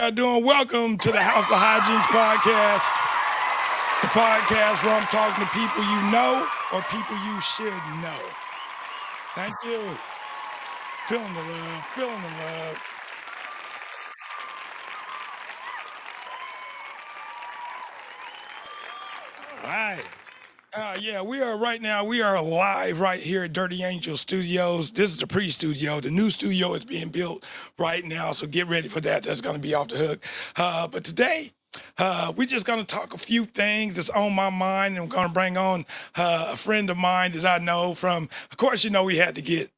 y'all doing? Welcome to the House of Hyjinx podcast, the podcast where I'm talking to people you know or people you should know. Thank you. Feeling the love, feeling the love. All right. Yeah, we are right now. We are live right here at Dirty Angel Studios. This is the pre-studio. The new studio is being built right now, so get ready for that. That's going to be off the hook. But today, we're just going to talk a few things that's on my mind, and I'm going to bring on a friend of mine that I know from. Of course, you know we had to get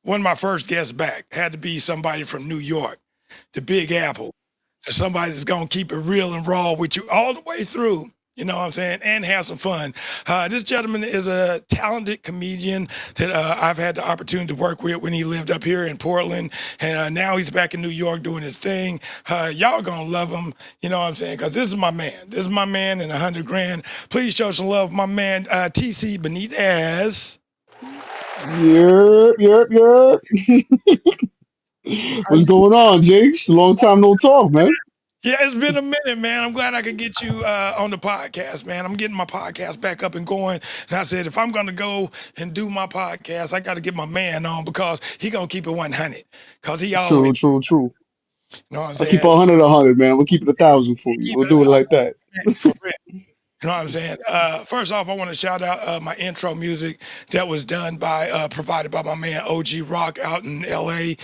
one of my first guests back. Had to be somebody from New York, the Big Apple. So somebody that's gonna keep it real and raw with you all the way through. You know what I'm saying? And have some fun. This gentleman is a talented comedian that I've had the opportunity to work with when he lived up here in Portland. And now he's back in New York doing his thing. Y'all gonna love him. You know what I'm saying? Because this is my man. This is my man in 100 grand. Please show some love, my man, TC Benitez. Yep. What's going on, Jinx? Long time no talk, man. Yeah, it's been a minute, man. I'm glad I could get you on the podcast, man. I'm getting my podcast back up and going. And I said, if I'm going to go and do my podcast, I got to get my man on because he going to keep it 100. Because he always, True. you know what I'm I'll keep saying? 100, man. We'll keep it 1,000 for He you. keep We'll it do it like that. for real. You know what I'm saying? First off, I want to shout out my intro music that was done by, provided by my man OG Rock out in LA.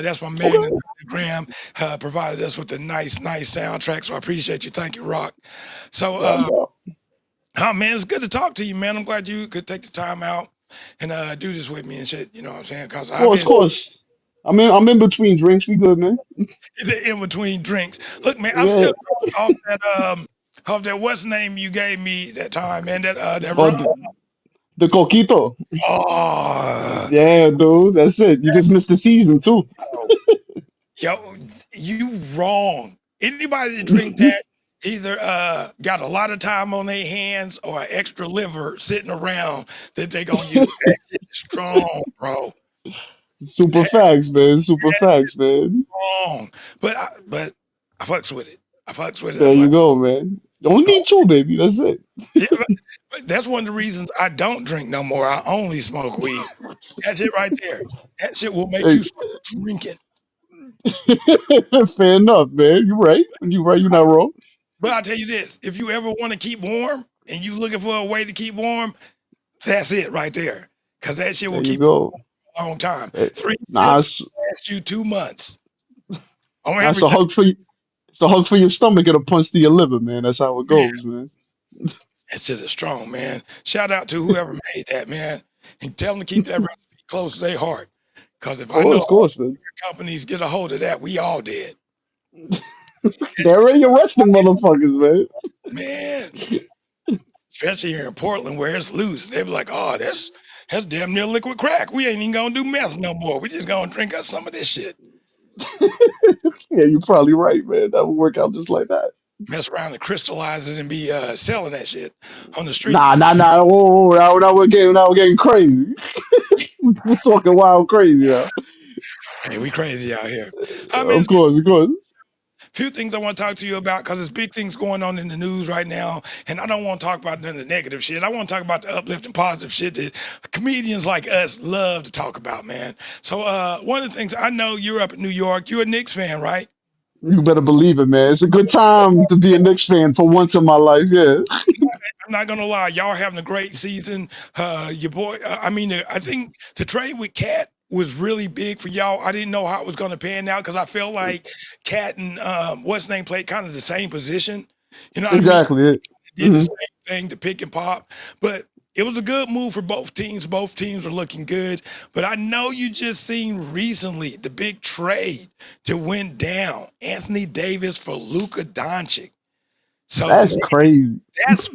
That's my man in Okay. Instagram. Provided us with a nice soundtrack. So I appreciate you. Thank you, Rock. So, No doubt. oh man, it's good to talk to you, man. I'm glad you could take the time out and do this with me and shit. You know what I'm saying? Because Of I've course, been of course. I'm in between drinks. We good, man. in between drinks. Look, man, I'm Yeah. still off that what's name you gave me that time, man. That Oh, rum. the coquito. Oh, Yeah, dude. That's it. You just missed the season too. yo, you wrong. Anybody that drink that either got a lot of time on their hands or an extra liver sitting around that they gonna use. That shit is strong, bro. Super facts, man. Super facts, man. Wrong. But I fucks with it. I fucks with it. I There fuck. you go, man. You only need two, baby. That's it. Yeah, but that's one of the reasons I don't drink no more. I only smoke weed. That's it right there. That shit will make Hey, you start drinking. fair enough, man. You're right. You're right. You're not wrong. But I'll tell you this: if you ever want to keep warm and you looking for a way to keep warm, that's it right there. Cause that shit will There you keep go. you a long time. Eh, Three Nah, sips last you 2 months on that's a everything. hug for you. It's a hug for your stomach and a punch to your liver, man. That's how it goes, man. That shit is strong, man. Shout out to whoever made that, man. And tell them to keep that recipe close to their heart. Because if I know Of course, man. companies get a hold of that, we all did. They're already arresting motherfuckers, man. Man, especially here in Portland where it's loose. They be like, oh, that's damn near liquid crack. We ain't even gonna do meth no more. We just gonna drink us some of this shit. Yeah, you're probably right, man. That would work out just like that. Mess around and crystallize it and be selling that shit on the streets. Nah. Whoa. Now we're getting crazy. We're talking wild crazy now. Hey, we crazy out here. I mean, Of course, of course. few things I want to talk to you about because there's big things going on in the news right now, and I don't want to talk about none of the negative shit. I want to talk about the uplifting, positive shit that comedians like us love to talk about, man. So, one of the things I know you're up in New York. You're a Knicks fan, right? You better believe it, man. It's a good time to be a Knicks fan for once in my life. Yeah. I'm not gonna lie, y'all having a great season. Your boy, I mean, I think the trade with Cat was really big for y'all. I didn't know how it was gonna pan out because I felt like Cat and what's his name played kind of the same position. You know what I mean? Exactly. Did the Hmm. same thing to pick and pop, but it was a good move for both teams. Both teams were looking good. But I know you just seen recently the big trade that went down. Anthony Davis for Luka Doncic. So That's crazy. that's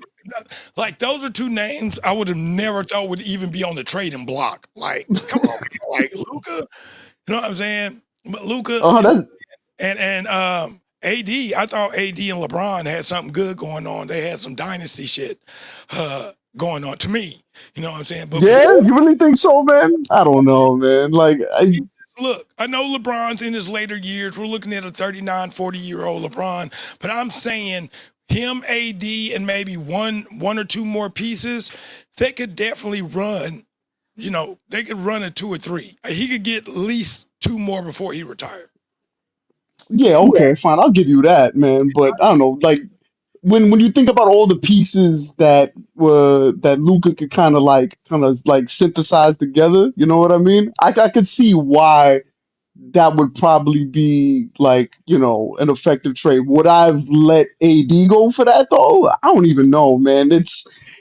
like those are two names I would have never thought would even be on the trading block. Like, come on, man. Like Luca, you know what I'm saying? But Luca Oh, that's and AD, I thought AD and LeBron had something good going on. They had some dynasty shit going on to me. You know what I'm saying? But yeah. You really think so, man? I don't know, man. Like, look, I know LeBron's in his later years. We're looking at a 39, 40-year-old LeBron, but I'm saying him, AD, and maybe one or two more pieces, they could definitely run. They could run a 2 or 3. He could get at least two more before he retired. Yeah, okay, fine. I'll give you that, man. But I don't know, like when you think about all the pieces that Luca could kind of like synthesize together, you know what I mean? I could see why that would probably be like, an effective trade. Would I've let AD go for that though? I don't even know, man.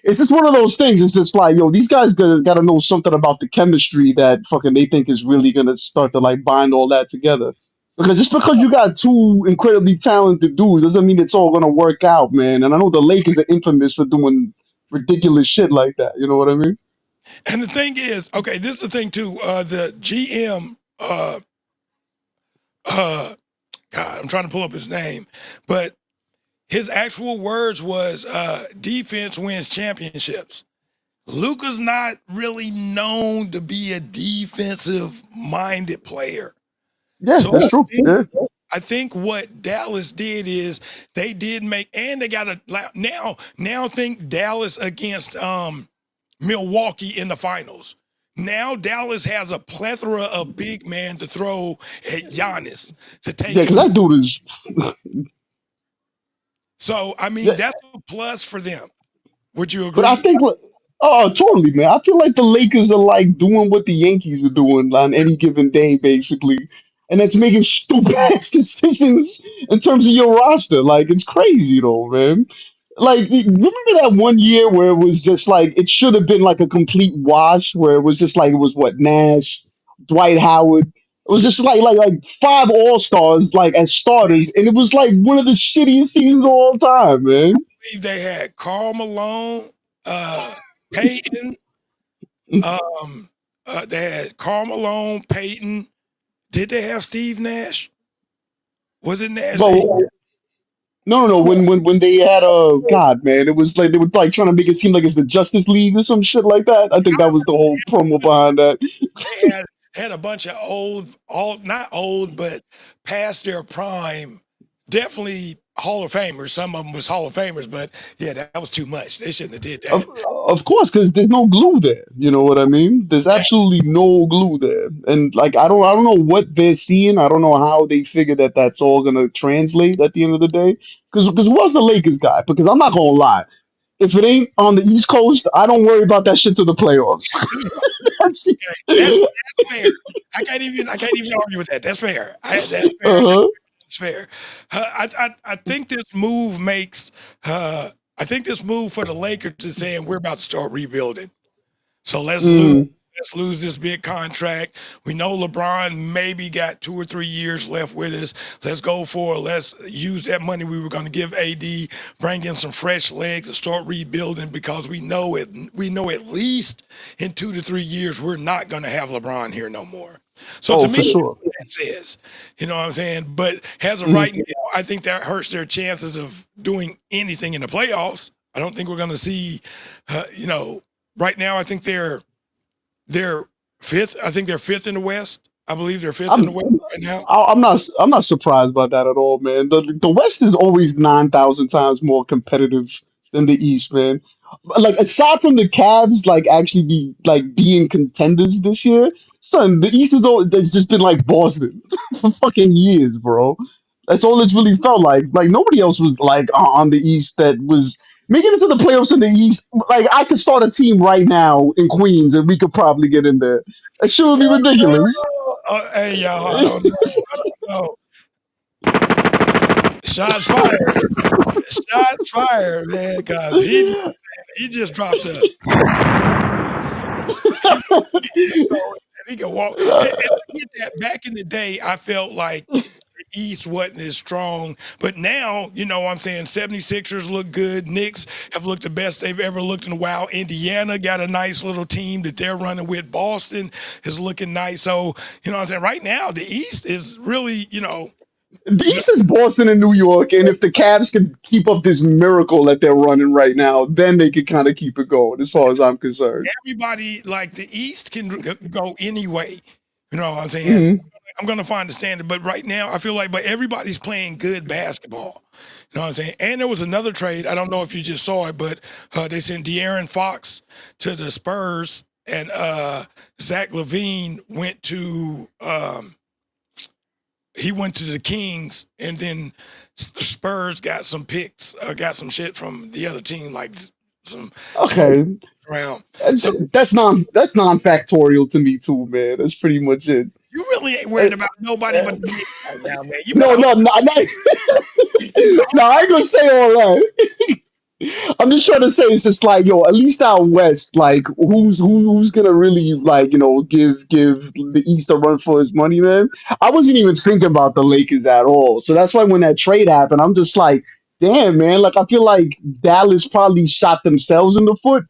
It's just one of those things. It's just like, yo, these guys gotta know something about the chemistry that fucking they think is really gonna start to like bind all that together. Because just because you got two incredibly talented dudes doesn't mean it's all gonna work out, man. And I know the Lakers are infamous for doing ridiculous shit like that. You know what I mean? And the thing is, okay, this is the thing too. The GM, uh, God, I'm trying to pull up his name, but his actual words was defense wins championships. Luka's not really known to be a defensive minded player. Yeah, So that's true. Yeah. I think what Dallas did is they did make, and they got a now think Dallas against Milwaukee in the finals. Now Dallas has a plethora of big men to throw at Giannis to Yeah, take because him. that dude is. So I mean Yeah, that's a plus for them. Would you but I agree? think, like, oh, totally, man. I feel like the Lakers are like doing what the Yankees are doing on any given day, basically, and that's making stupid ass decisions in terms of your roster. Like, it's crazy, though, man. Like, remember that one year where it was just like it should have been like a complete wash, where it was just like it was what Nash, Dwight Howard. It was Yeah, just like five All Stars like as starters, and it was like one of the shittiest seasons of all time, man. believe they had Carl Malone, uh, Peyton. They had Carl Malone, Peyton. Did they have Steve Nash? Was it Nash? Well, no. When they had God, man, it was like they were like trying to make it seem like it's the Justice League or some shit like that. I think that was the whole promo behind that. They had a bunch of old, all not old, but past their prime. Definitely Hall of Famers. Some of them was Hall of Famers, but yeah, that was too much. They shouldn't have did Of that. of course, because there's no glue there. You know what I mean? There's Yeah, absolutely no glue there, and like I don't know what they're seeing. I don't know how they figure that that's all gonna translate at the end of the day. Because who was the Lakers guy? Because I'm not gonna lie, if it ain't on the East Coast, I don't worry about that shit to the playoffs. that's fair. I can't even argue with that. That's fair. That's fair. Uh-huh. That's fair. I think this move makes. I think this move for the Lakers is saying we're about to start rebuilding. So Mm. let's lose this big contract. We know LeBron maybe got 2 or 3 years left with us. Let's use that money we were going to give AD, bring in some fresh legs and start rebuilding because we know at least in 2 to 3 years we're not going to have LeBron here no more. So to Oh, me, for that's sure. what that says, you know what I'm saying? But as of Mm. right now, I think that hurts their chances of doing anything in the playoffs. I don't think we're going to see, you know, right now I think they're fifth. I think they're fifth in the West. I believe they're fifth in I'm the West right now. I'm not surprised by that at all, man. The West is always 9,000 times more competitive than the East, man. Like aside from the Cavs, like actually being contenders this year, son, the East is always it's just been like Boston for fucking years, bro. That's all it's really felt like. Like nobody else was like on the East that was making it to the playoffs in the East. Like I could start a team right now in Queens and we could probably get in there. That shit would be ridiculous. Hey y'all, I don't know. I don't know. Shots fired. Shots fired, man. Cause he just dropped a he, he can walk. And I get that back in the day, I felt like the East wasn't as strong. But now, you know what I'm saying, 76ers look good. Knicks have looked the best they've ever looked in a while. Indiana got a nice little team that they're running with. Boston is looking nice. So, you know what I'm saying? Right now, the East is really, The you know, East is Boston and New York, and if the Cavs can keep up this miracle that they're running right now, then they can kind of keep it going, as far as I'm concerned. everybody like the East can go anyway. You know what I'm saying? Hmm. I'm gonna find the standard, but right now I feel like, but everybody's playing good basketball. You know what I'm saying? And there was another trade. I don't know if you just saw it, but they sent De'Aaron Fox to the Spurs, and Zach Levine went to he went to the Kings, and then the Spurs got some picks, got some shit from the other team, like some Okay, around. So that's non-factorial to me too, man. That's pretty much it. you really ain't Uh, worried about nobody uh, but the Knicks right now, man. You better no, hope. no, no, You better no, I ain't gonna say all that. I'm just trying to say it's just like, yo, at least out west, like who's gonna really like, give the East a run for his money, man. I wasn't even thinking about the Lakers at all. So that's why when that trade happened, I'm just like, damn, man, like I feel like Dallas probably shot themselves in the foot.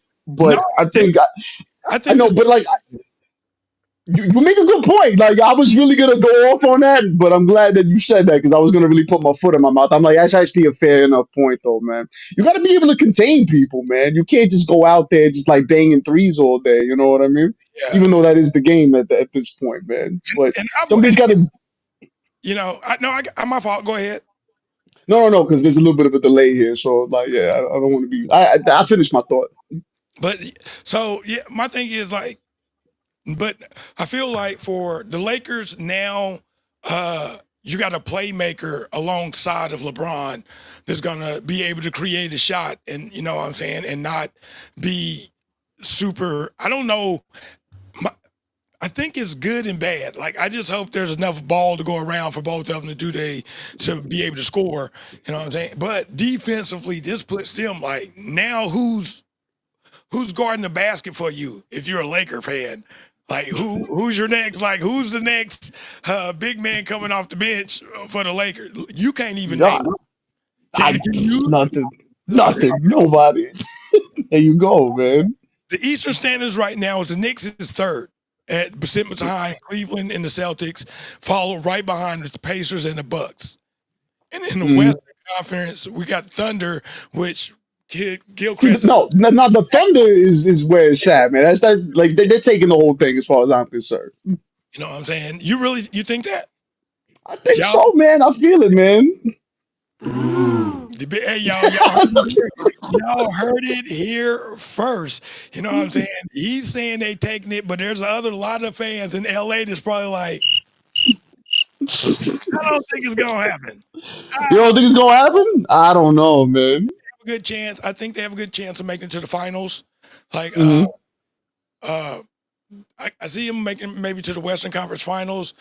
no, But I think I I think know, this. but like you make a good point. Like I was really gonna go off on that, but I'm glad that you said that because I was gonna really put my foot in my mouth. I'm like, that's actually a fair enough point, though, man. You got to be able to contain people, man. You can't just go out there just like banging threes all day. You know what I mean? Yeah, Even though that is the game at this point, man. But and somebody's got to. I know I'm my fault. Go ahead. No, no, no, because there's a little bit of a delay here. So like, yeah, I don't want to be. I finished my thought. But so yeah, my thing is like, but I feel like for the Lakers now, you got a playmaker alongside of LeBron that's gonna be able to create a shot, and you know what I'm saying, and not be super. I don't know. My, I think it's good and bad. Like I just hope there's enough ball to go around for both of them to be able to score. You know what I'm saying? But defensively, this puts them like now who's guarding the basket for you if you're a Laker fan? Like who's your next? Like who's the next big man coming off the bench for the Lakers? You can't even name. God, Can you? nothing, nothing, nobody. There you go, man. The Eastern standings right now is the Knicks is third at percent behind Cleveland and the Celtics, followed right behind the Pacers and the Bucks. And in the Mm. Western Conference, we got Thunder, which See, Gilchrist is, no, the Thunder is where it's at, man. That's like they're taking the whole thing as far as I'm concerned. you know what I'm saying? You think that? I think Y'all so, man. I feel it, man. Hey, y'all heard it here first. You know what I'm saying? He's saying they taking it, but there's a lot of fans in LA that's probably like, I don't think it's gonna happen. I You don't don't think it's gonna happen? I don't know, man. have a good chance. I think they have a good chance of making it to the finals. Like, Hmm. uh, I see them making maybe to the Western Conference Finals,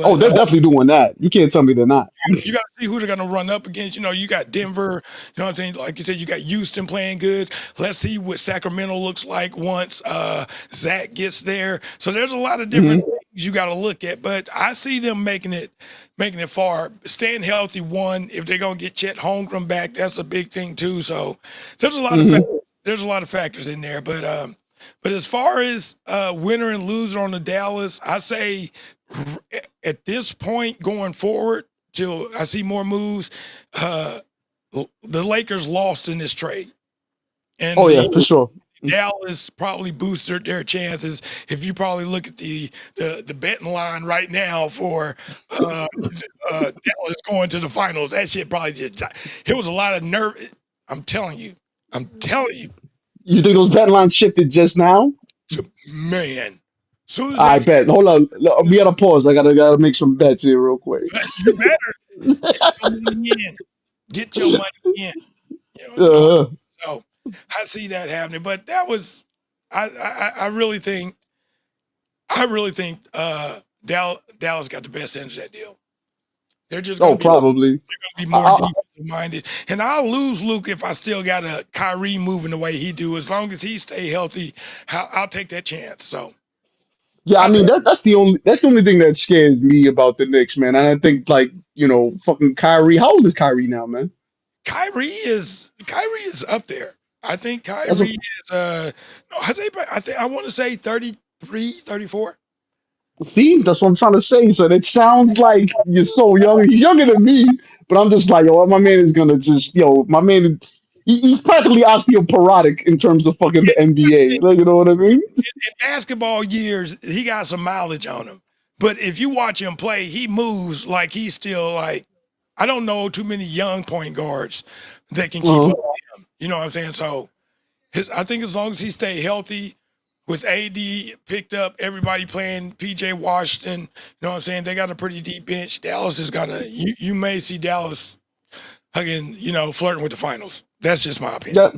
Oh, but they're definitely doing that. You can't tell me they're not. you got to see who they're going to run up against. You know, you got Denver. You know what I'm saying? Like you said, you got Houston playing good. Let's see what Sacramento looks like once Zach gets there. So there's a lot of different Hmm. things you got to look at. But I see them making it far. Staying healthy, one. If they're going to get Chet Holmgren back, that's a big thing too. So there's a lot of Hmm. there's a lot of factors in there. But as far as winner and loser on the Dallas, I say at this point going forward till I see more moves, uh, the Lakers lost in this trade, and Oh yeah, the for sure. Dallas probably boosted their chances. If you probably look at the betting line right now for Dallas going to the finals, that shit probably just it was a lot of nerve. I'm telling you, I'm telling you, You think those bet lines shifted just now? man. Soon as I that bet. Hold on. We gotta pause. I gotta make some bets here real quick. you better get your money in, get your money in. You know, Uh, so I see that happening. But that was, I really think, Dallas got the best end of that deal. They're just oh, going to be probably. more I, defensive minded, and I'll lose Luke if I still got a Kyrie moving the way he do. As long as he stay healthy, I'll take that chance. So Yeah, I I'll mean take that's the only thing that scares me about the Knicks, man. And I think like fucking Kyrie. How old is Kyrie now, man? Kyrie is up there. I think That's a Kyrie is no, I think I want to say 33, 34. see. That's what I'm trying to say. So it sounds like you're so young. He's younger than me, but I'm just like, yo, my man is gonna just my man. He's practically osteoporotic in terms of fucking the NBA. Like, you know what I mean? In basketball years, he got some mileage on him. But if you watch him play, he moves like he's still like I don't know too many young point guards that can keep Uh-huh. up with him. You know what I'm saying? So I think as long as he stay healthy, with AD picked up, everybody playing PJ Washington. You know what I'm saying? They got a pretty deep bench. Dallas is gonna. You may see Dallas again. Flirting with the finals. That's just my opinion. Yeah,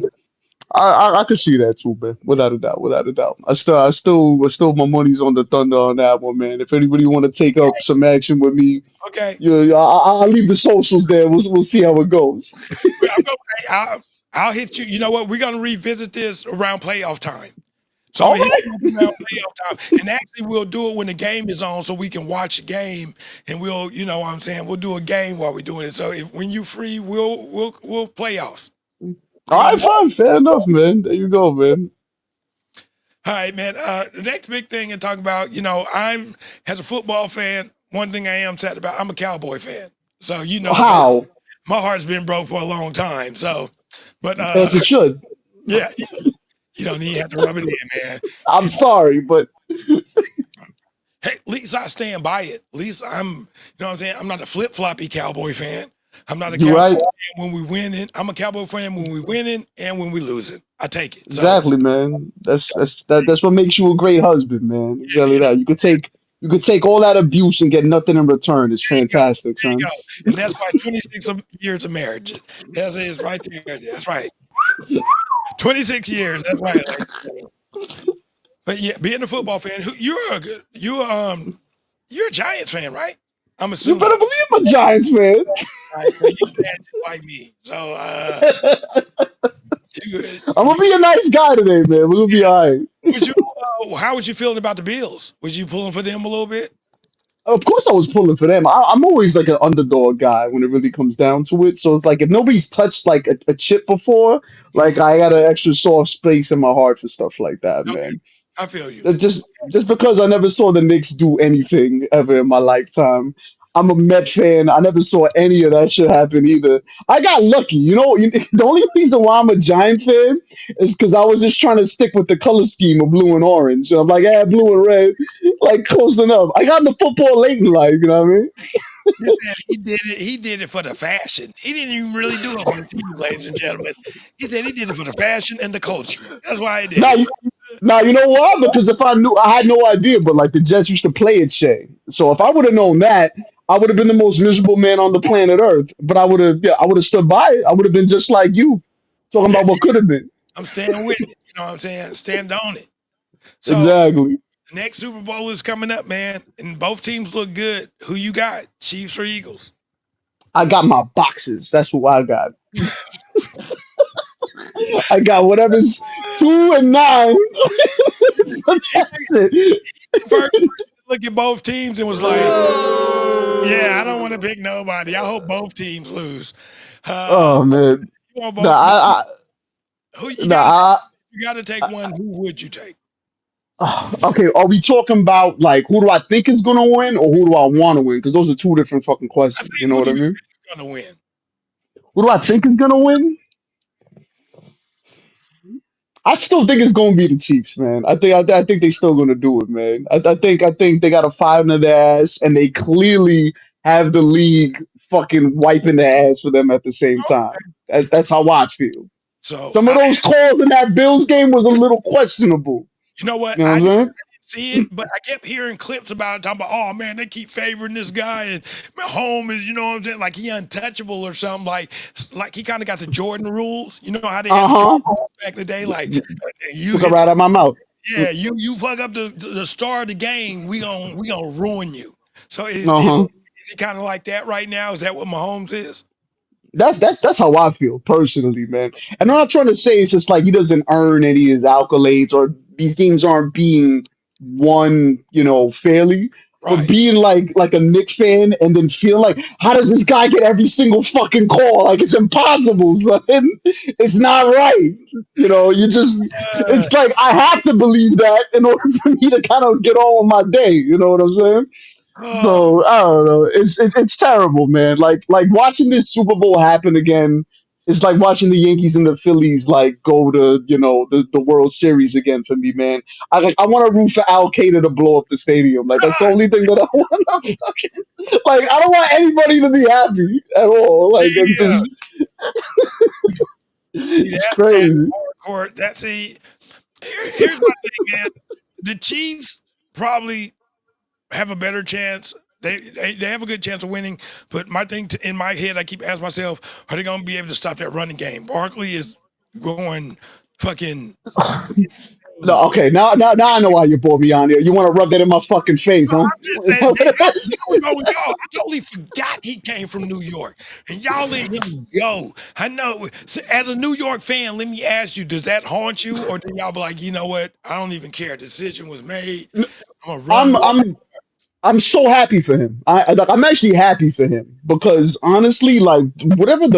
I could see that too, man. Without a doubt, without a doubt. I still, my money's on the Thunder on that one, man. If anybody want to take up some action with me, Okay, yeah, I'll leave the socials there. We'll see how it goes. I'm gonna, I'll hit you. You know what? We're gonna revisit this around playoff time. So I'm All gonna hit right, you around playoff time, and actually we'll do it when the game is on, so we can watch the game, and you know what I'm saying, we'll do a game while we're doing it. So if when you free, we'll playoffs. all We're gonna right, fine, fair enough, man. There you go, man. All right, man. The next big thing to talk about, I'm as a football fan. One thing I am sad about, I'm a Cowboy fan. So How? my heart's been broke for a long time. So, but As it should. yeah, you don't even have to rub it in, man. I'm And sorry, but hey, at least I stand by it. At least what I'm saying. I'm not a flip floppy Cowboy fan. I'm not a you're Cowboy right. fan when we winning. I'm a Cowboy fan when we winning and when we losing. I take it. So Exactly, man. That's what makes you a great husband, man. yeah, Exactly that. You could take all that abuse and get nothing in return. It's you go. fantastic, There you son. go. And that's why 26 years of marriage. That's it. It's right there. That's right. 26 years. That's right. But yeah, being a football fan, you're a Giants fan, right? I'm You assuming. better believe I'm a Giants fan. Right. So you bad just like me. So you, I'm gonna you be a nice guy today, man. We're gonna be all right. was you how was you feeling about the Bills? Was you pulling for them a little bit? Of course, I was pulling for them. I'm always like an underdog guy when it really comes down to it. So it's like if nobody's touched like a chip before, like Mhm. I got an extra soft space in my heart for stuff like that, Okay, man. I feel you. Just because I never saw the Knicks do anything ever in my lifetime. I'm a Met fan. I never saw any of that shit happen either. I got lucky, the only reason why I'm a Giant fan is because I was just trying to stick with the color scheme of blue and orange. So I'm like, blue and red, like close enough. I got into football late in life, you know what I mean? He said he did it. He did it for the fashion. He didn't even really do it for the team, ladies and gentlemen. He said he did it for the fashion and the culture. That's why he did Now, it. now you know why? Because if I knew, I had no idea. But like the Jets used to play at Shea, so if I would have known that, I would have been the most miserable man on the planet Earth. But I would have stood by it. I would have been just like you, talking Yeah, about what could have been. I'm staying with it. You know what I'm saying? Stand on it. So Exactly. next Super Bowl is coming up, man, and both teams look good. Who you got? Chiefs or Eagles? I got my boxes. That's what I got. I got whatever's 2 and 9. He That's it. the first person to look at both teams and was like, "Yeah, I don't want to pick nobody. I hope both teams lose." Uh, Oh man. you want Nah, both? Who you got to take? nah. You got to take one. Who would you take? Okay, are we talking about like who do I think is gonna win or who do I want to win? Because those are two different fucking I questions. You think know who what do I you mean? think is gonna win? Who do I think is gonna win? I still think it's gonna be the Chiefs, man. I think they still gonna do it, man. I think they got a fire in their ass, and they clearly have the league fucking wiping their ass for them at the same time. That's how I feel. So Some of those calls in that Bills game was a little questionable. you know what? You know I what didn't I'm saying? see it, but I kept hearing clips about it, talking about, oh man, they keep favoring this guy, and Mahomes is, you know what I'm saying, like he untouchable or something, like he kind of got the Jordan rules. You know how they had Uh the Jordan huh. rules back in the day, like you Took it hit, right out of my mouth. yeah, you fuck up the start of the game, we gonna ruin you. So Uh huh. is it kind of like that right now? Is that what Mahomes is? That's how I feel personally, man. And I'm not trying to say it's just like he doesn't earn any of his accolades or these games aren't being won, fairly. But Right. being like a Knicks fan and then feel like how does this guy get every single fucking call? Like it's impossible, son. It's not right. You just Uh, it's like I have to believe that in order for me to kind of get on with my day. You know what I'm saying? uh, So I don't know. It's terrible, man. Like watching this Super Bowl happen again. it's like watching the Yankees and the Phillies like go to the World Series again for me, man. I want to root for Al Qaeda to blow up the stadium. Like that's the only thing that I want. Like I don't want anybody to be happy at all. Like it's Yeah. just See, it's that's crazy. hardcore. Here's my thing, man. The Chiefs probably have a better chance. They have a good chance of winning. But my thing in my head, I keep asking myself, are they going to be able to stop that running game? Barkley is going fucking No, insane. okay, now I know why you brought me on here. You want to rub that in my fucking face, huh? I'm just saying, what's wrong with y'all? I totally forgot he came from New York, and y'all let him go. I know. So as a New York fan, let me ask you: does that haunt you, or do y'all be like, you know what? I don't even care. Decision was made. I'm gonna run. I'm I'm I'm so happy for him. I'm actually happy for him because honestly, like whatever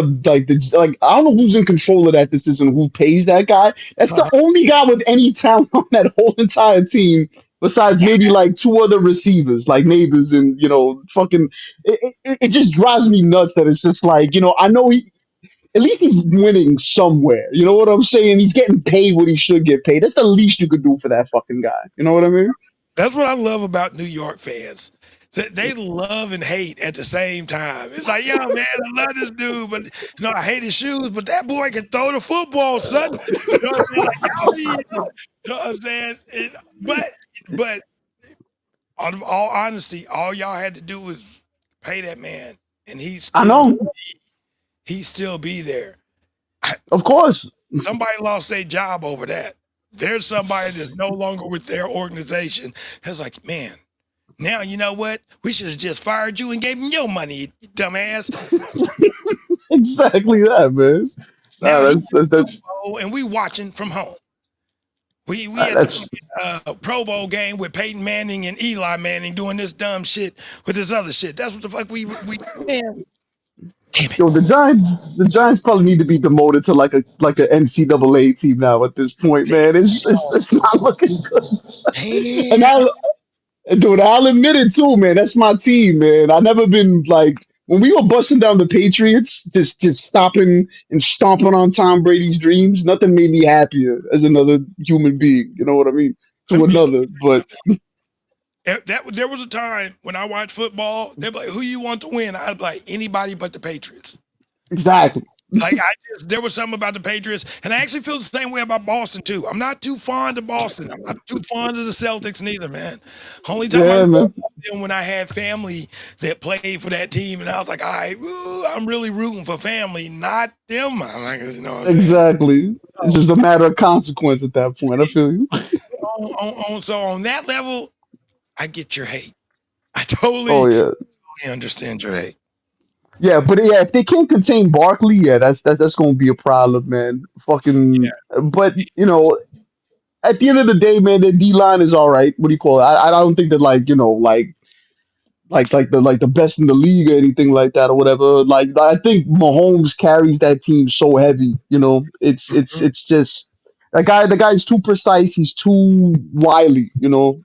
I don't know who's in control of that decision, who pays that guy. That's the only guy with any talent on that whole entire team, besides maybe like two other receivers, like neighbors, and fucking. It just drives me nuts that it's just like I know at least he's winning somewhere. You know what I'm saying? He's getting paid what he should get paid. That's the least you could do for that fucking guy. You know what I mean? That's what I love about New York fans. They love and hate at the same time. It's like, yo, man, I love this dude, but I hate his shoes, but that boy can throw the football, son. You know what I'm saying? Like y'all be, you know what I'm saying? But out of all honesty, all y'all had to do was pay that man, and I know, he still be there. of course. Somebody lost their job over that. There's somebody that's no longer with their organization. It's like, man, now you know what? We should have just fired you and gave him your money, you dumbass. Exactly that, man. Now he That's got Super Bowl and we watching from home. We at the that's Pro Bowl game with Peyton Manning and Eli Manning doing this dumb shit with this other shit. That's what the fuck we man. Damn it. yo. The Giants probably need to be demoted to like a NCAA team now at this point, man. It's not looking good. And Damn. now, dude, I'll admit it too, man. That's my team, man. I never been like when we were busting down the Patriots, just stopping and stomping on Tom Brady's dreams. Nothing made me happier as another human being. You know what I mean? Let To me another, but there was a time when I watched football, they'd be like, who you want to win? I'd be like, anybody but the Patriots. exactly. Like there was something about the Patriots, and I actually feel the same way about Boston too. I'm not too fond of Boston. I'm not too fond of the Celtics neither, man. Only time I Yeah, man. them when I had family that played for that team, and I was like, all right, I'm really rooting for family, not them. I'm like, you know what I'm saying? Exactly. It's So, just a matter of consequence at that point. I see, feel you. so on that level, I get your hate. I Oh totally yeah. understand your hate. Yeah, but yeah, if they can't contain Barkley, yeah, that's gonna be a problem, man. Fucking, but at the end of the day, man, their D line is all right. What do you call it? I don't think that like the best in the league or anything like that or whatever. Like I think Mahomes carries that team so heavy. Mhm. It's just the guy's too precise. He's too wily.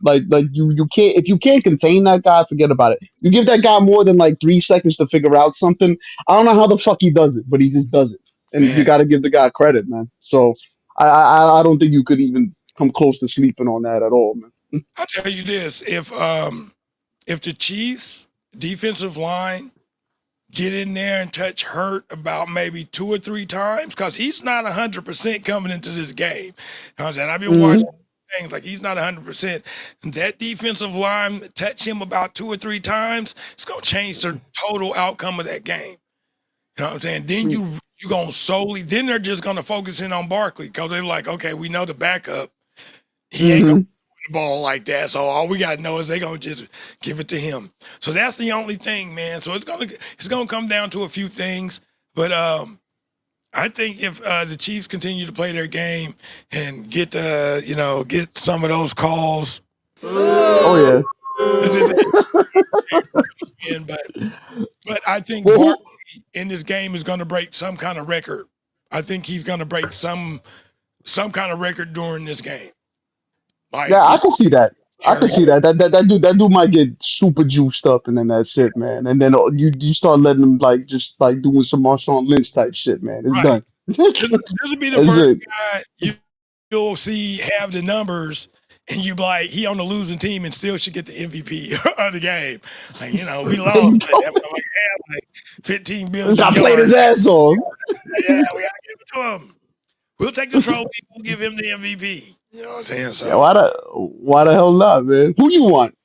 Like you can't if you can't contain that guy, forget about it. You give that guy more than like 3 seconds to figure out something. I don't know how the fuck he does it, but he just does it, and you Man, got to give the guy credit, man. So I don't think you could even come close to sleeping on that at all, man. I'll tell you this: if the Chiefs defensive line get in there and touch Hurt about maybe 2 or 3 times, because he's not 100% coming into this game. You know what I'm saying? I've been watching Hmm. things like he's not 100%. That defensive line touch him about 2 or 3 times, it's gonna change the total outcome of that game. You know what I'm saying? Then you gonna solely then they're just gonna focus in on Barkley because they're like, okay, we know the backup. He ain't gonna Hmm. the ball like that. So all we gotta know is they gonna just give it to him. So that's the only thing, man. So it's gonna come down to a few things. But I think if the Chiefs continue to play their game and get some of those calls, Oh yeah. they win. But I think Well, Barkley who? in this game is gonna break some kind of record. I think he's gonna break some kind of record during this game. Like Yeah, I can see that. I can see that. That dude might get super juiced up, and then that's it, man. And then you start letting him like just like doing some Marshawn Lynch type shit, man. It's Right. done. This will be the That's first it. guy you'll see have the numbers, and you be like, he on the losing team and still should get the MVP of the game. Like, we There lost, you but go. that motherfucker had like 15 This billion guy played his yards. ass off. Yeah, we gotta give it to him. We'll take the trophy. We'll give him the MVP. You know what I'm saying? Yeah, So why the hell not, man? Who you want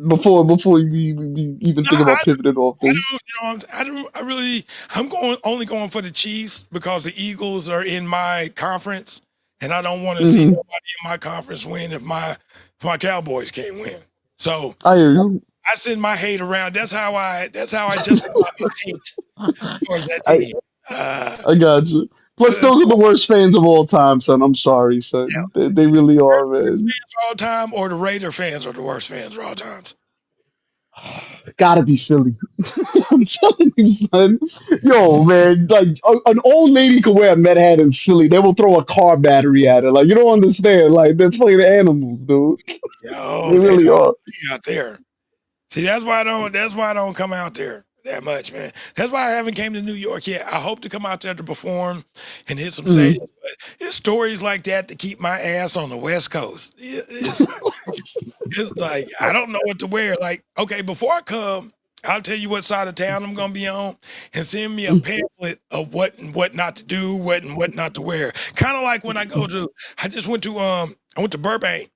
before you even no, think about pivoting off I this? don't. I don't. I really. I'm only going for the Chiefs because the Eagles are in my conference, and I don't want to see Hmm. nobody in my conference win if my Cowboys can't win. So I hear you. I send my hate around. That's how I justify my hate towards that I team. Uh, I got you. Plus, uh, those are the worst fans of all time, son. I'm sorry, yeah, son. They really are, man. fans of all time, or the Raider fans are the worst fans of all times. Gotta be Philly. I'm telling you, son. Yo, man, like an old lady could wear a Met hat in Philly. They will throw a car battery at her. Like you don't understand. Like they're playing animals, dude. Yo, They they really don't are. be out there. See, that's why I don't come out there that much, man. That's why I haven't came to New York yet. I hope to come out there to perform and hit some Mhm. stadiums. But it's stories like that to keep my ass on the West Coast. It's like I don't know what to wear. Like, okay, before I come, I'll tell you what side of town I'm gonna be on, and send me a pamphlet of what and what not to do, what and what not to wear. Kind of like when I just went to I went to Burbank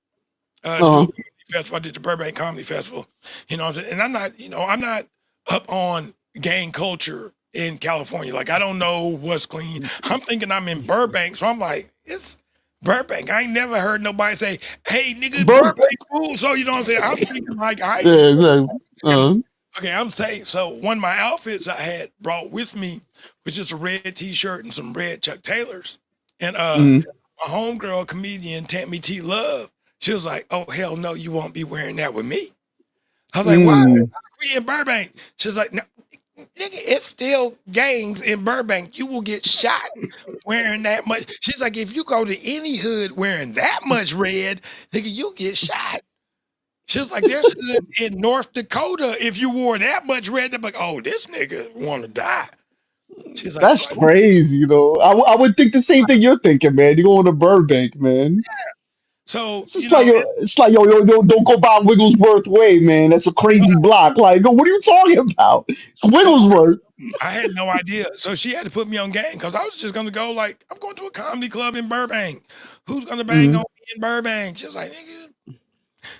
to do a Uh-huh. comedy festival. I did the Burbank Comedy Festival. You know what I'm saying? And I'm not up on gang culture in California. Like I don't know what's clean. I'm thinking I'm in Burbank, so I'm like, it's Burbank. I ain't never heard nobody say, "Hey, nigga, Burp. Burbank fool." So you know what I'm saying? I'm thinking like Yeah, exactly. okay, I'm safe. So one of my outfits I had brought with me was just a red t-shirt and some red Chuck Taylors. And Mhm. my homegirl comedian Tammy T Love, she was like, "Oh hell no, you won't be wearing that with me." I was like, "Why? Mm. We in Burbank." She's like, "No, nigga, it's still gangs in Burbank. You will get shot wearing that much." She's like, "If you go to any hood wearing that much red, nigga, you get shot." She was like, "There's hoods in North Dakota. If you wore that much red, they're like, oh, this nigga want to die." She's like, "So That's crazy, you know. I would think the same thing you're thinking, man. You're going to Burbank, man. so It's just like yo, don't go by Wigglesworth Way, man. That's a crazy block. Like, yo, what are you talking about? It's so Wigglesworth. I had no idea. So she had to put me on game because I was just gonna go like, I'm going to a comedy club in Burbank. Who's gonna bang on Mm-hmm. me in Burbank? She's like, nigga.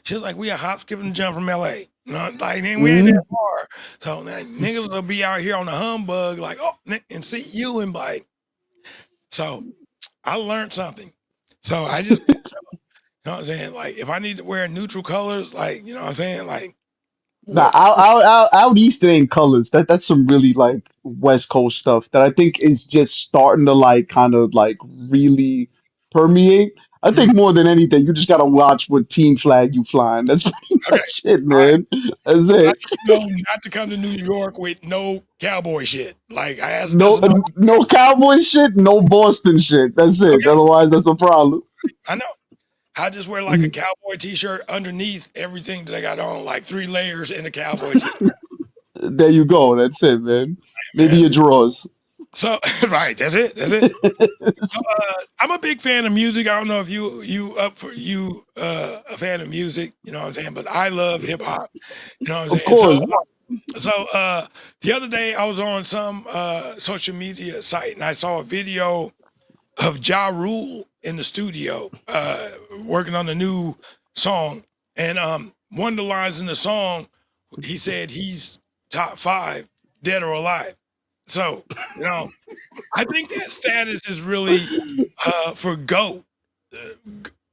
She's like, we a hop, skip, and jump from LA. Not like we ain't that Mm-hmm. far. So like, niggas will be out here on the humbug, like, oh, and see you and like. So I learned something. So I just, you know what I'm saying? Like, if I need to wear neutral colors, like, you know what I'm saying? Like, Nah, what? out east it ain't colors. That's some really like West Coast stuff that I think is just starting to like kind of like really permeate. I Mm, think more than anything, you just gotta watch what team flag you flying. That's pretty okay. much it, All right. man. That's I it. just know not to come to New York with no cowboy shit. Like, that's No, a no. no cowboy shit, no Boston shit. That's it. Okay. Otherwise, that's a problem. I know. I just wear like a Mhm. cowboy t-shirt underneath everything that I got on, like 3 layers in a cowboy t-shirt, There you go. That's it, man. Maybe man. your drawers. So right, that's it. That's it. I'm a big fan of music. I don't know if you up for you a fan of music, you know what I'm saying? But I love hip hop, you know what I'm Of saying? And so course. the other day I was on some social media site and I saw a video of Ja Rule in the studio working on a new song. And one of the lines in the song, he said he's top 5 dead or alive. So, you know, I think that status is really for GOAT,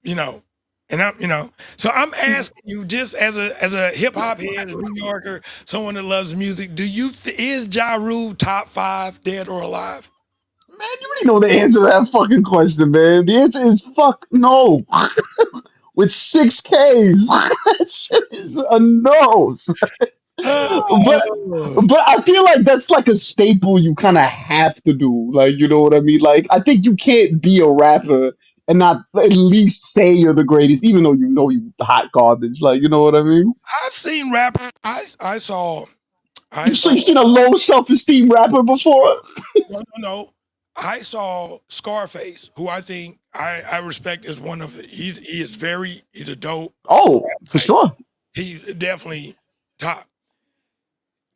you know. And so I'm asking you, just as a hip hop head, a New Yorker, someone that loves music, is Ja Rule top 5 dead or alive? Man, you already know the answer to that fucking question, man. The answer is fuck no. With 6 Ks. That shit is a no. But Oh, but I feel like that's like a staple you kind of have to do. Like, you know what I mean? Like, I think you can't be a rapper and not at least say you're the greatest, even though you know you hot garbage. Like, you know what I mean? I've seen rappers. I So saw. you seen a low self esteem rapper before? No. I saw Scarface, who I think I respect as one of the. He's a dope. Oh, for Like sure. he's definitely top.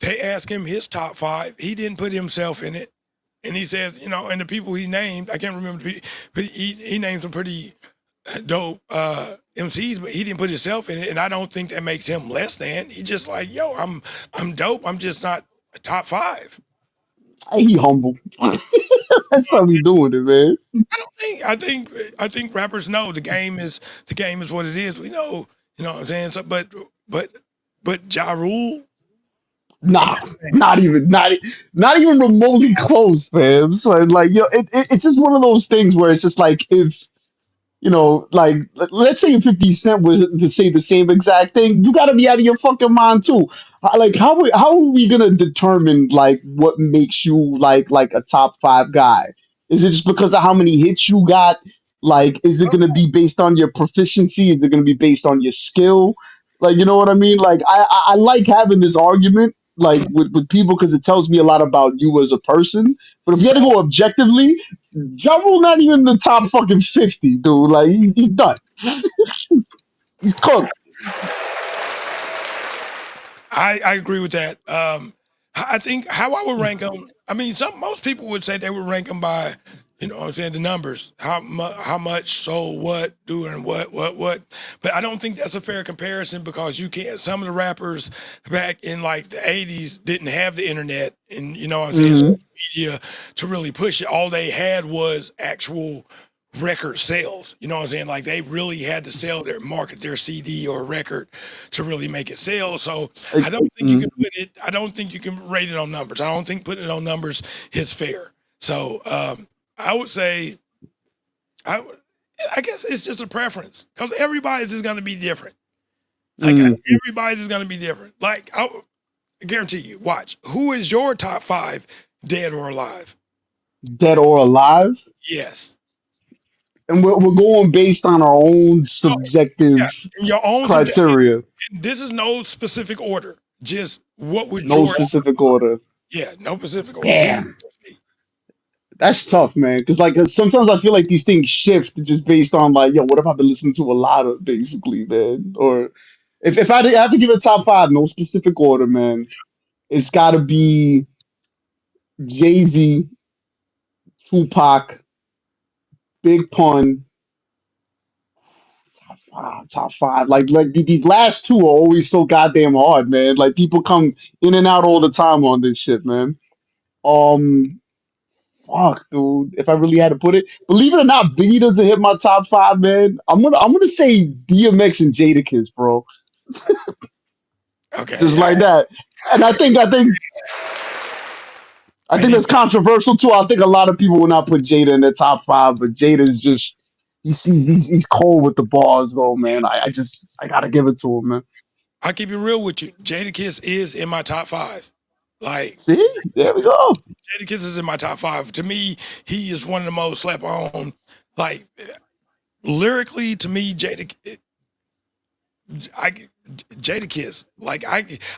They asked him his top five. He didn't put himself in it, and he says, and the people he named, I can't remember, but he named some pretty dope MCs, but he didn't put himself in it, and I don't think that makes him less than. He just like, yo, I'm dope. I'm just not a top five. Hey, he humble. That's how we doing it, man. I don't think. I think rappers know the game is what it is. We know, what I'm saying. So, but Ja Rule, I'm Nah, just saying. not even remotely close, fam. So like, it's just one of those things where it's just like if like let's say if 50 Cent was to say the same exact thing, you got to be out of your fucking mind too. Like how are we gonna determine like what makes you like a top five guy? Is it just because of how many hits you got? Like, is it gonna be based on your proficiency? Is it gonna be based on your skill? Like, you know what I mean? Like, I like having this argument like with people because it tells me a lot about you as a person. But if you So had to go objectively, Ja Rule not even in the top fucking 50, dude. Like he's done. He's cooked. I agree with that. I think how I would rank them. I mean, most people would say they would rank them by, what I'm saying, the numbers, how much, so what, doing what. But I don't think that's a fair comparison because you can't. Some of the rappers back in like the '80s didn't have the internet and what I'm saying, Hmm. social media to really push it. All they had was actual record sales. You know what I'm saying? Like they really had to sell market their CD or record to really make it sell. So I don't think you can Hmm. put it. I don't think you can rate it on numbers. I don't think putting it on numbers is fair. So I would say I would. I guess it's just a preference because everybody's is going to be different. Like Hmm. everybody's is going to be different. Like I guarantee you. Watch who is your top five, dead or alive? Dead or alive, Yes. and we're going based on our own Oh, yeah. subjective In your own subjective. criteria. This is no specific order. Just what would No your specific order. yeah, no specific order. Who Damn, that's tough, man. Because like sometimes I feel like these things shift just based on like, yo, what have I been listening to a lot of, basically, man? Or if I had to give a top five, no specific order, man, it's got to be Jay Z, Tupac, Big Pun. Top five. Like these last two are always so goddamn hard, man. Like people come in and out all the time on this shit, man. Um, fuck, dude. If I really had to put it, believe it or not, Biggie doesn't hit my top five, man. I'm gonna say DMX and Jadakiss, bro. Just okay, like that. And I I think didn't. that's controversial too. I think a lot of people will not put Jada in their top five, but Jada's just he's cold with the bars though, man. I gotta give it to him, man. I'll keep it real with you. Jadakiss is in my top five. Like See, there we go. Jadakiss is in my top five. To me, he is one of the most slept on. Like lyrically, to me, I Jadakiss. Like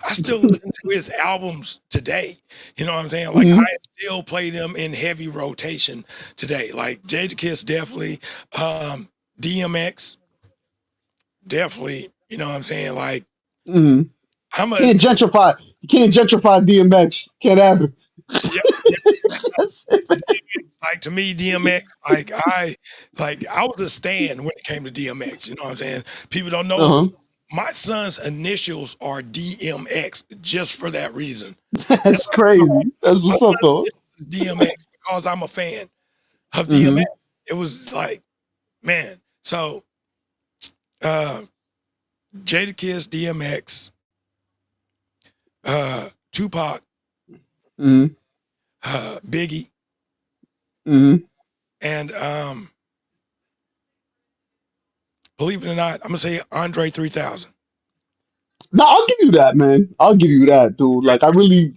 I still listen to his albums today. You know what I'm saying? Like I Hmm. still play them in heavy rotation today. Like Jadakiss definitely, DMX definitely. You know what I'm saying? Like Hmm. I'm a Can't gentrify. You can't gentrify DMX. Can't happen. yeah. Like to me, DMX, like I was a stan when it came to DMX. You know what I'm saying? People don't know Uh-huh. my son's initials are DMX just for that reason. That's crazy. That's My what's up, son's though. initials is DMX because I'm a fan of DMX. Hmm. It was like, man. So uh Jadakiss, DMX, Tupac, Hmm. Biggie, Hmm. and believe it or not, I'm gonna say Andre 3000. No, I'll give you that, man. I'll give you that, dude. Like, I really.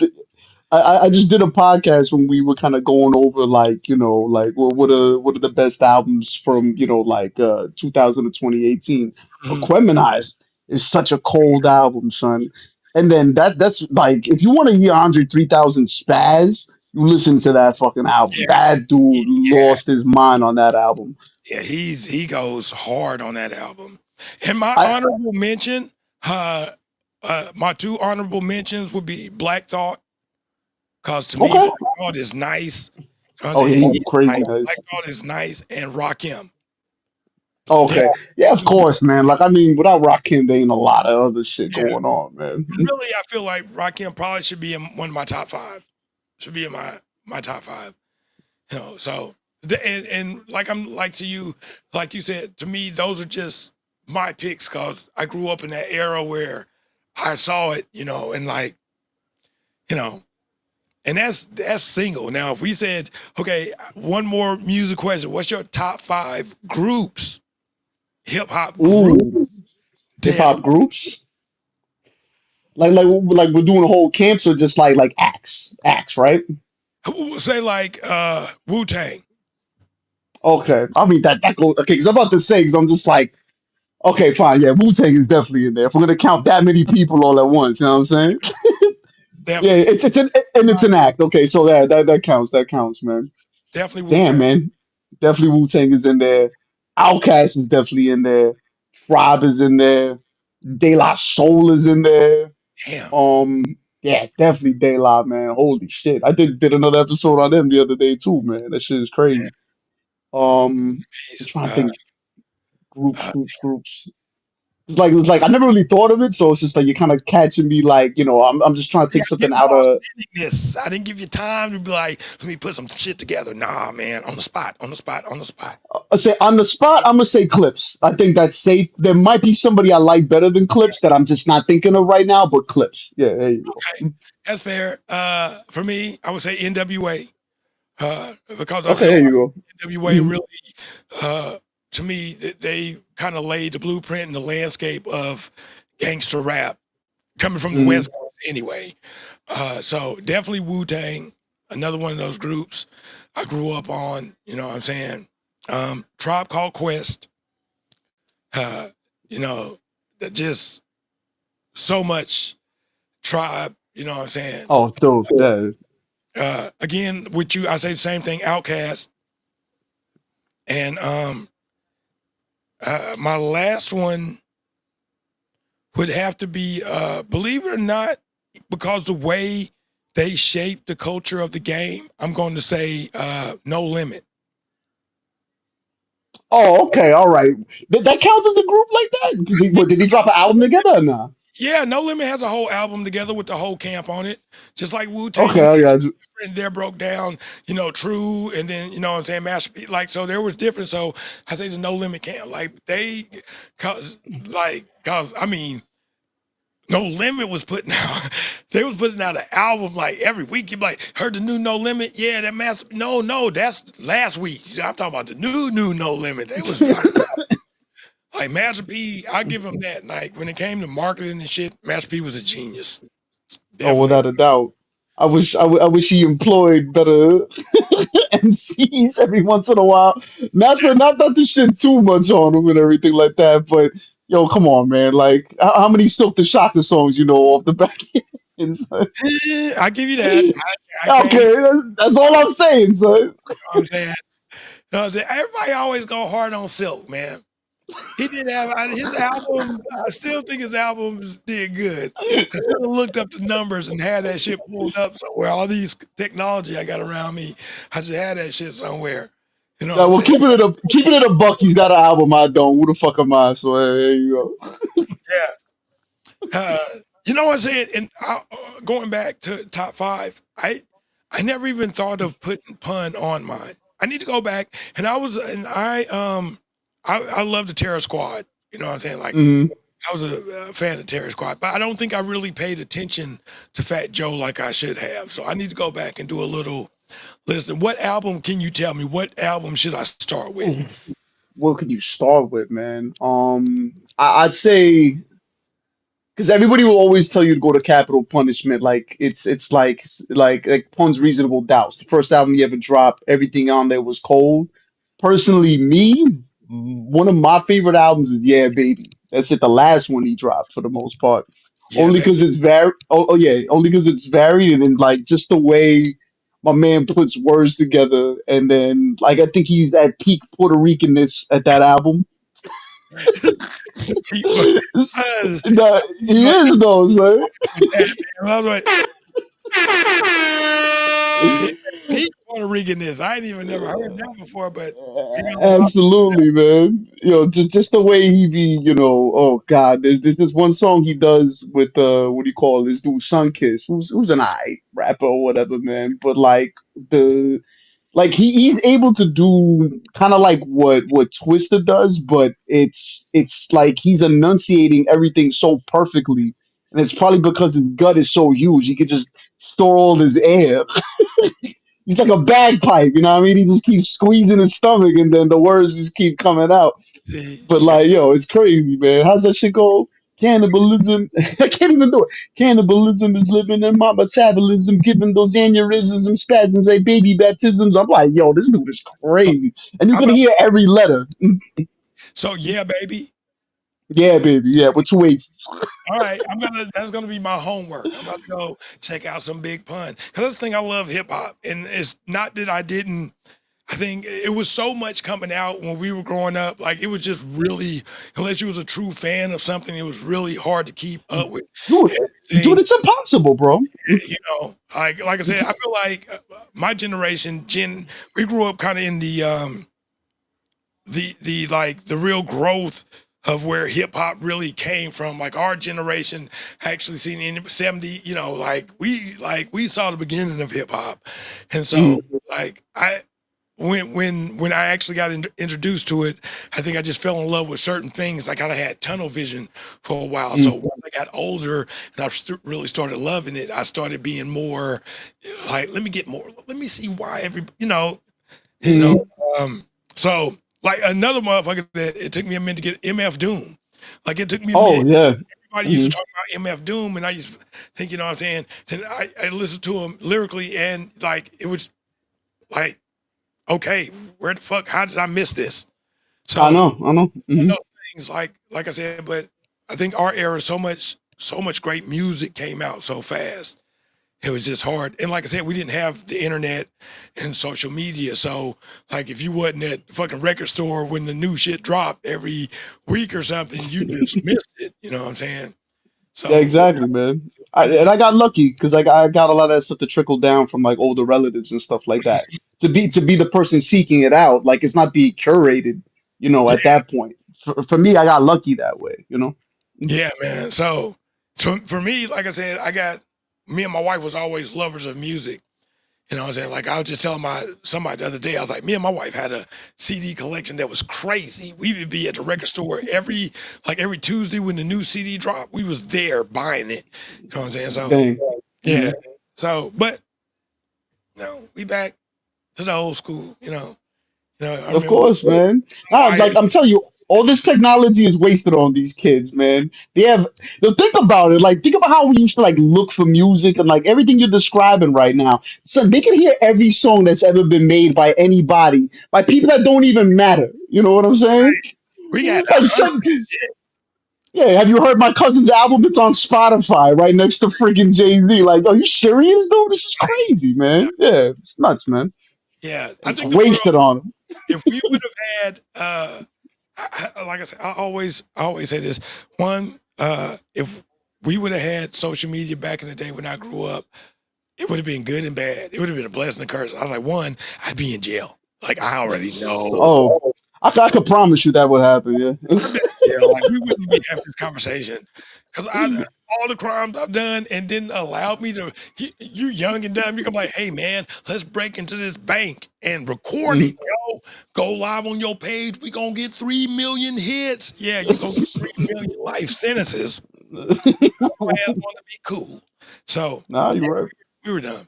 I just did a podcast when we were kind of going over like like what are the best albums from 2000 to 2018. Mhm. Aqueminize is such a cold album, son. And then that's like if you want to hear Andre 3000 spaz, you listen to that fucking album. Yeah, That dude yeah, lost his mind on that album. yeah. He goes hard on that album. And my I honorable mention, uh, my two honorable mentions would be Black Thought, because to me, okay. Black Thought is nice. You know what I'm Oh yeah, saying? he's crazy Black nice. Thought is nice, and Rock Him. Okay, Definitely yeah, of two. course, man. Like I mean, without Rakim, there ain't a lot of other shit Yeah, going on, man. really, I feel like Rock Him probably should be in one of my top five. Should be in my top five. So and like I'm like to you, like you said to me, those are just my picks because I grew up in that era where I saw it, and like you know, and that's single. Now, if we said, okay, one more music question, what's your top five groups, hip hop group? Ooh, hip Dead. hop groups. Like we're doing a whole camps or just like acts, right? Who would say like Wu Tang? Okay, I mean that goes okay. Because I'm about to say, because I'm just like, okay, fine, yeah, Wu Tang is definitely in there. If we're gonna count that many people all at once, you know what I'm saying? Yeah, Definitely, it's an act. Okay, so that counts. That counts, man. definitely Wu Damn, Tang. man. Definitely Wu Tang is in there. Outkast is definitely in there. Tribe is in there. De La Soul is in there. Damn, Um, yeah, definitely De La, man. Holy shit. I did another episode on them the other day too, man. That shit is crazy. I'm peace. trying to think groups. It's like I never really thought of it, so it's just like you're kind of catching me like, I'm just trying to Yeah, think get something out lost of in this. I didn't give you time to be like, let me put some shit together. Nah, man, on the spot, on the spot, on the spot. I say on the spot, I'm gonna say Clips. I think that's safe. There might be somebody I like better than Clips that I'm just not thinking of right now, but Clips. Yeah, there you Okay, go. that's fair. For me, I would say NWA, because I Okay, feel there you like go. NWA Mhm. really, uh, to me, they kind of laid the blueprint and the landscape of gangster rap coming from the Mhm. West Coast anyway. So definitely Wu Tang, another one of those groups I grew up on. You know what I'm saying? Tribe Called Quest. Uh, you know, that just so much tribe. You know what I'm saying? Oh, dope. Yeah. Again, with you, I say the same thing. Outcast, and my last one would have to be, believe it or not, because the way they shaped the culture of the game. I'm going to say No Limit. Oh, okay, all right. That counts as a group like that? Did they drop an album together or not? Yeah, No Limit has a whole album together with the whole camp on it, just like Wu Tang. Okay, You oh, get yeah. different there broke down, True, and then you know what I'm saying, Masterpiece. Like so, there was different. So I say the No Limit camp, like cause I mean, No Limit was putting out, they was putting out an album like every week. You be like, heard the new No Limit? Yeah, that master. No, that's last week. I'm talking about the new No Limit. They was dropping like Master P. I give him that. Like when it came to marketing and shit, Master P was a genius. Oh, Definitely. without a doubt. I wish he employed better MCs every once in a while. Not to shit too much on him and everything like that, but yo, come on, man. Like, how many Silk the Shocker songs you know off the back end? Son? I give you that. I can't. Okay, that's all I'm saying, son. You know what I'm saying? You know what I'm saying? Everybody always go hard on Silk, man. He did have his album. I still think his albums did good. I should have looked up the numbers and had that shit pulled up somewhere. All these technology I got around me, I should have that shit somewhere. You know what Now, I'm well, saying? keeping it a buck. He's got an album. I don't. Who the fuck am I? So there you go. Yeah. You know what I'm saying? And going back to top five, I never even thought of putting pun on mine. I need to go back, and I love the Terror Squad. You know what I'm saying? Like Mhm. I was a fan of Terror Squad, but I don't think I really paid attention to Fat Joe like I should have. So I need to go back and do a little listen. What album can you tell me? What album should I start with? What could you start with, man? I'd say. because everybody will always tell you to go to Capital Punishment. Like it's like Pun's Reasonable Doubts. The first album he ever dropped, everything on there was cold. Personally, me, one of my favorite albums is Yeah Baby. That's it, the last one he dropped for the most part. Yeah, Only baby. because it's very oh yeah, only because it's varied and then like just the way my man puts words together and then like I think he's at peak Puerto Ricanness at that album. No, he Like, is though, son. with that, man. I was like, yeah, peak Puerto Rican this. I ain't even never heard that before, but he got a lot. Absolutely, man. Just the way he be, oh God, there's this one song he does with what do you call this dude, Sunkiss, who's an I rapper or whatever, man. But like the like he's able to do kind of like what Twister does, but it's like he's enunciating everything so perfectly, and it's probably because his gut is so huge, he could just store all his air. He's like a bagpipe, you know what I mean? He just keeps squeezing his stomach and then the words just keep coming out. But Yeah. like, yo, it's crazy, man. How's that shit go? Cannibalism. I can't even do it. Cannibalism is living in my metabolism, giving those aneurysms and spasms, like baby baptisms. I'm like, yo, this dude is So crazy. And you how can about hear every letter. yeah, baby. Yeah, baby. Yeah, with two H's. All right, that's gonna be my homework. I'm about to go check out some Big Pun because that's the thing I love hip hop, and it's not that I didn't. I think it was so much coming out when we were growing up. Like it was just really, unless you was a true fan of something, it was really hard to keep up with Dude, dude, everything. it's impossible, bro. Like I said, I feel like my generation, we grew up kind of in the like the real growth of where hip hop really came from. Like our generation actually seen in the 70, like we saw the beginning of hip hop. And so Mhm, like I when I actually got introduced to it, I think I just fell in love with certain things. I kind of had tunnel vision for a while. So mhm, once I got older and I really started loving it, I started being more like, let me get more. Let me see why you know. mhm. Um, so like another motherfucker that it took me a minute to get MF Doom. Like it took me a Oh minute. yeah. Everybody used to Mhm. talk about MF Doom, and I used to think, you know what I'm saying? Then I listened to him lyrically, and like it was like, okay, where the fuck? How did I miss this? I So know, I know. those Mhm. things, like I said, but I think our era, so much great music came out so fast. It was just hard. And like I said, we didn't have the internet and social media. So like if you wasn't at the fucking record store when the new shit dropped every week or something, you just missed it. You know what I'm saying? Yeah, So exactly, man. I just I got lucky because I got a lot of that stuff to trickle down from like older relatives and stuff like that. To be the person seeking it out, like it's not being curated, yeah, at that point. For me, I got lucky that way. yeah, man. So for me, like I said, me and my wife was always lovers of music. You know what I'm saying? Like I was just telling somebody the other day, I was like, me and my wife had a CD collection that was crazy. We would be at the record store every Tuesday when the new CD dropped. We was there buying it. You know what I'm saying? So Dang. yeah. Mhm. So but we back to the old school. I Of remember course, man. Nah, why like I'm telling you, all this technology is wasted on these kids, man. Think about it. Like, think about how we used to like look for music and like everything you're describing right now. So they can hear every song that's ever been made by anybody, by people that don't even matter. You know what I'm saying? we got Like, 100. yeah. Have you heard my cousin's album? It's on Spotify, right next to freaking Jay-Z. Like, are you serious, dude? This is crazy, Yeah, man. Yeah, it's nuts, man. yeah. I It's think the world, wasted on them. if we would have had like I said, I always say this. One, if we would have had social media back in the day when I grew up, it would have been good and bad. It would have been a blessing and a curse. I was like, one, I'd be in jail. Like I already know. Oh, I could promise you that would happen. Yeah. I've been in jail. Like we wouldn't be having this conversation because I all the crimes I've done and didn't allow me to. You young and dumb. You come like, hey man, let's break into this bank and record it, Mhm. yo. Go live on your page. We gonna get 3 million hits. Yeah, you gonna get 3 million life sentences. Your ass want to be cool. So Nah, you're right. we were done.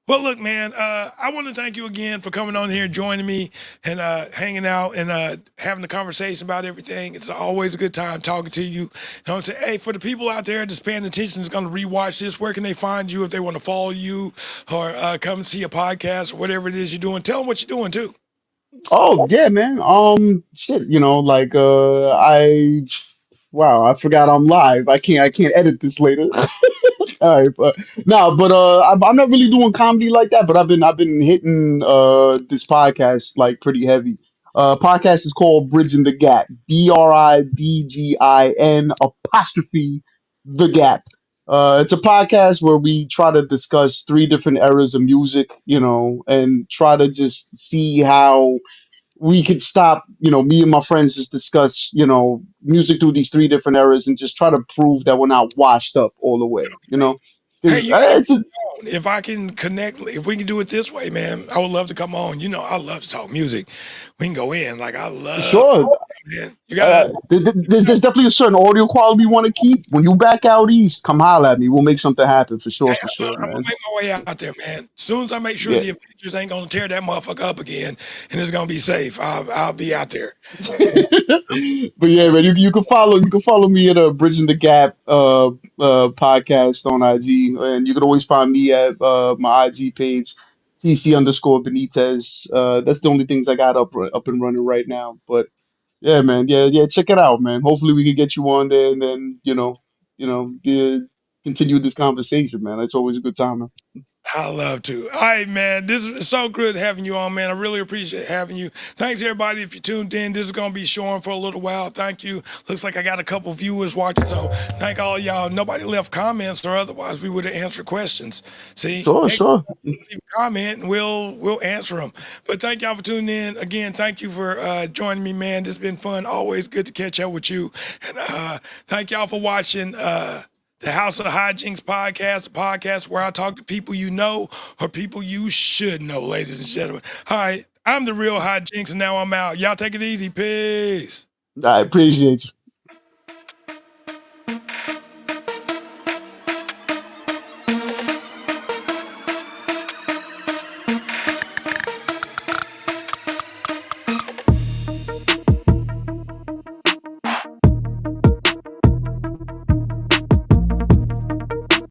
Well, look, man, I want to thank you again for coming on here, joining me, and hanging out and having a conversation about everything. It's always a good time talking to you. I'm saying, hey, for the people out there just paying attention, is going to rewatch this. Where can they find you if they want to follow you or come and see a podcast or whatever it is you're doing? Tell them what you're doing too. Oh yeah, man. Shit, like wow, I forgot I'm live. I can't edit this later. All right, but no, but I'm not really doing comedy like that. But I've been hitting this podcast like pretty heavy. Podcast is called Bridging the Gap. BRIDGIN apostrophe the gap. It's a podcast where we try to discuss three different eras of music, and try to just see how we could stop, me and my friends just discuss, music through these three different eras and just try to prove that we're not washed up all the way. Hey, Because you got to it's just, come on. If I can connect, if we can do it this way, man, I would love to come on. I love to talk music. We can go in. Like, I love, sure, man. You got to, there's definitely a certain audio quality we want to keep. When you back out east, come holler at me. We'll make something happen for sure, I'm going to man. make my way out there, man. As soon as I make sure Yeah. the Avengers ain't going to tear that motherfucker up again and it's going to be safe, I'll be out there. But yeah, man, you can follow me at Bridging the Gap podcast on IG, and you can always find me at my IG page, TC underscore Benitez. That's the only things I got up and running right now. But yeah, man, yeah, check it out, man. Hopefully we can get you on there and then continue this conversation, man. It's always a good time, man. I love to. All right, man. This is so good having you on, man. I really appreciate having you. Thanks, everybody. If you tuned in, this is going to be showing for a little while. Thank you. Looks like I got a couple viewers watching, so thank all y'all. Nobody left comments, or otherwise we would have answered questions. See, Sure, sure. leave a comment and we'll answer them. But thank y'all for tuning in. Again, thank you for joining me, man. This has been fun. Always good to catch up with you. And thank y'all for watching. The House of Hyjinx podcast, a podcast where I talk to people you know or people you should know, ladies and gentlemen. All right, I'm the real Hyjinx, and now I'm out. Y'all take it easy. Peace. I appreciate you.